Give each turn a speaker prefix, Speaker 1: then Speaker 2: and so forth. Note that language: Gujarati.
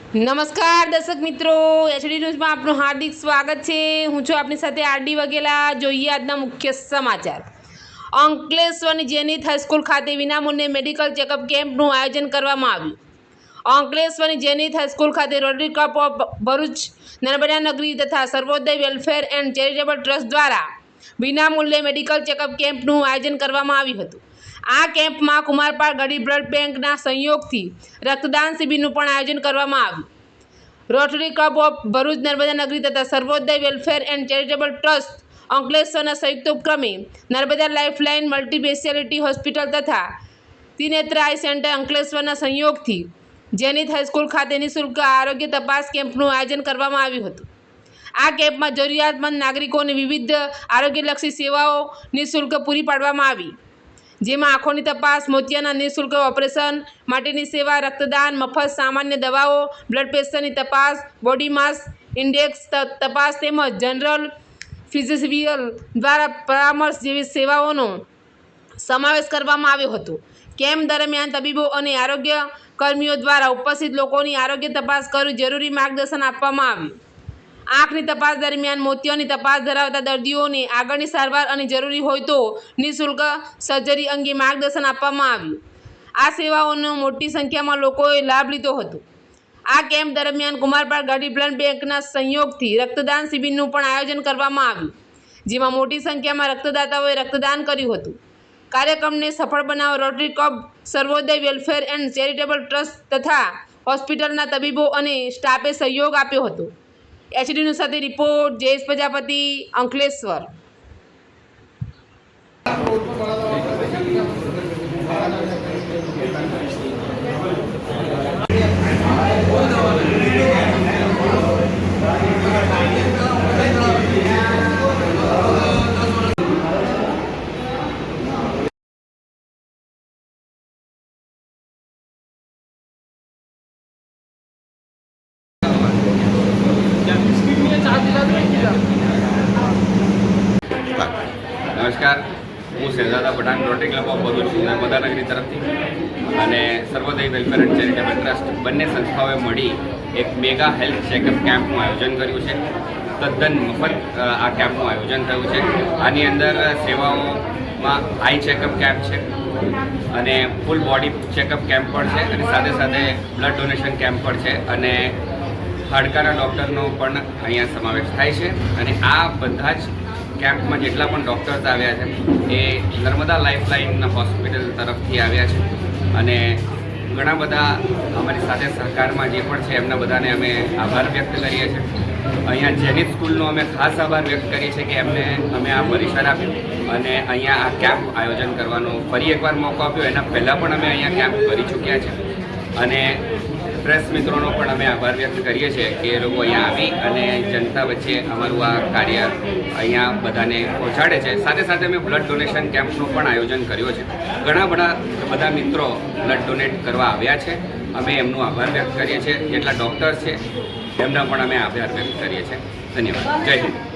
Speaker 1: નમસ્કાર દર્શક મિત્રો, એચડી ન્યૂઝમાં આપનું હાર્દિક સ્વાગત છે। હું છું આપની સાથે આરડી વાઘેલા। જોઈએ આજના મુખ્ય સમાચાર। અંકલેશ્વરની જેનિથ હાઈસ્કૂલ ખાતે વિનામૂલ્યે મેડિકલ ચેકઅપ કેમ્પનું આયોજન કરવામાં આવ્યું। અંકલેશ્વરની જેનિથ હાઈસ્કૂલ ખાતે rotary club of Bharuch, Narmada નગરી તથા સર્વોદય વેલફેર એન્ડ ચેરિટેબલ ટ્રસ્ટ દ્વારા વિનામૂલ્યે મેડિકલ ચેકઅપ કેમ્પનું આયોજન કરવામાં આવ્યું હતું। આ કેમ્પમાં કુમારપાળ ગરીબ બ્લડ બેંકના સહયોગથી રક્તદાન શિબિરનું પણ આયોજન કરવામાં આવ્યું। Rotary club of Bharuch, Narmada નગરી તથા સર્વોદય વેલફેર એન્ડ ચેરિટેબલ ટ્રસ્ટ અંકલેશ્વરના સંયુક્ત ઉપક્રમે Narmada lifeline multi speciality hospital તથા ત્રિનેત્ર આઈ સેન્ટર અંકલેશ્વરના સહયોગથી જેનિથ હાઈસ્કૂલ ખાતે નિઃશુલ્ક આરોગ્ય તપાસ કેમ્પનું આયોજન કરવામાં આવ્યું હતું। આ કેમ્પમાં જરૂરિયાતમંદ નાગરિકોને વિવિધ આરોગ્યલક્ષી સેવાઓ નિઃશુલ્ક પૂરી પાડવામાં આવી, જેમાં આંખોની તપાસ, મોતિયાના નિઃશુલ્ક ઓપરેશન માટેની સેવા, રક્તદાન, મફત સામાન્ય દવાઓ, બ્લડ પ્રેશરની તપાસ, બોડી માસ ઇન્ડેક્સ તપાસ તેમજ જનરલ ફિઝિશિયન દ્વારા પરામર્શ જેવી સેવાઓનો સમાવેશ કરવામાં આવ્યો હતો। કેમ્પ દરમિયાન તબીબો અને આરોગ્ય કર્મીઓ દ્વારા ઉપસ્થિત લોકોની આરોગ્ય તપાસ કરી જરૂરી માર્ગદર્શન આપવામાં આવ્યું। આંખની તપાસ દરમિયાન મોતિયાની તપાસ ધરાવતા દર્દીઓને આગળની સારવાર અને જરૂરી હોય તો નિઃશુલ્ક સર્જરી અંગે માર્ગદર્શન આપવામાં આવ્યું। આ સેવાઓનો મોટી સંખ્યામાં લોકોએ લાભ લીધો હતો। આ કેમ્પ દરમિયાન કુમારપાળ ગરીબ બ્લડ બેંકના સહયોગથી રક્તદાન શિબિરનું પણ આયોજન કરવામાં આવ્યું, જેમાં મોટી સંખ્યામાં રક્તદાતાઓએ રક્તદાન કર્યું હતું। કાર્યક્રમને સફળ બનાવવા rotary club, Sarvodaya welfare and charitable trust તથા હોસ્પિટલના તબીબો અને સ્ટાફે સહયોગ આપ્યો હતો। એચડી ન્યૂઝ સાથે રિપોર્ટ જયેશ પ્રજાપતિ, અંકલેશ્વર।
Speaker 2: નમસ્કાર, હું Shehzada Pathan, rotary club of Bharuch, Narmada Nagari તરફથી અને Sarvodaya welfare and charitable trust બંને સંસ્થાઓએ મળી એક મેગા હેલ્થ ચેકઅપ કેમ્પનું આયોજન કર્યું છે। તદ્દન મફત આ કેમ્પનું આયોજન થયું છે। આની અંદર સેવાઓમાં આઈ ચેકઅપ કેમ્પ છે અને ફૂલ બોડી ચેકઅપ કેમ્પ પણ છે અને સાથે સાથે બ્લડ ડોનેશન કેમ્પ પણ છે અને હાડકાના ડૉક્ટરનો પણ અહીંયા સમાવેશ થાય છે। અને આ બધા જ કેમ્પમાં જેટલા પણ ડૉક્ટર્સ આવ્યા છે એ નર્મદા લાઇફલાઇન હોસ્પિટલ તરફથી આવ્યા છે અને ઘણા બધા અમારી સાથે સહકારમાં જે પણ છે એમના બધાને અમે આભાર વ્યક્ત કરીએ છીએ। અહીંયા જેનિથ સ્કૂલનો અમે ખાસ આભાર વ્યક્ત કરીએ છીએ કે એમને અમે આ પરિસર આપ્યું અને અહીંયા આ કેમ્પ આયોજન કરવાનો ફરી એકવાર મોકો આપ્યો। એના પહેલાં પણ અમે અહીંયા કેમ્પ કરી ચૂક્યા છે અને પ્રેસ મિત્રોનો પણ અમે આભાર વ્યક્ત કરીએ છીએ કે એ લોકો અહીંયા આવી અને જનતા વચ્ચે અમારું આ કાર્ય અહીંયા બધાને પહોંચાડે છે। સાથે સાથે અમે બ્લડ ડોનેશન કેમ્પનું પણ આયોજન કર્યો છે। ઘણા બધા મિત્રો બ્લડ ડોનેટ કરવા આવ્યા છે। અમે એમનો આભાર વ્યક્ત કરીએ છીએ। જેટલા ડૉક્ટર્સ છે એમના પણ અમે આભાર વ્યક્ત કરીએ છીએ। ધન્યવાદ। જય હિન્દ।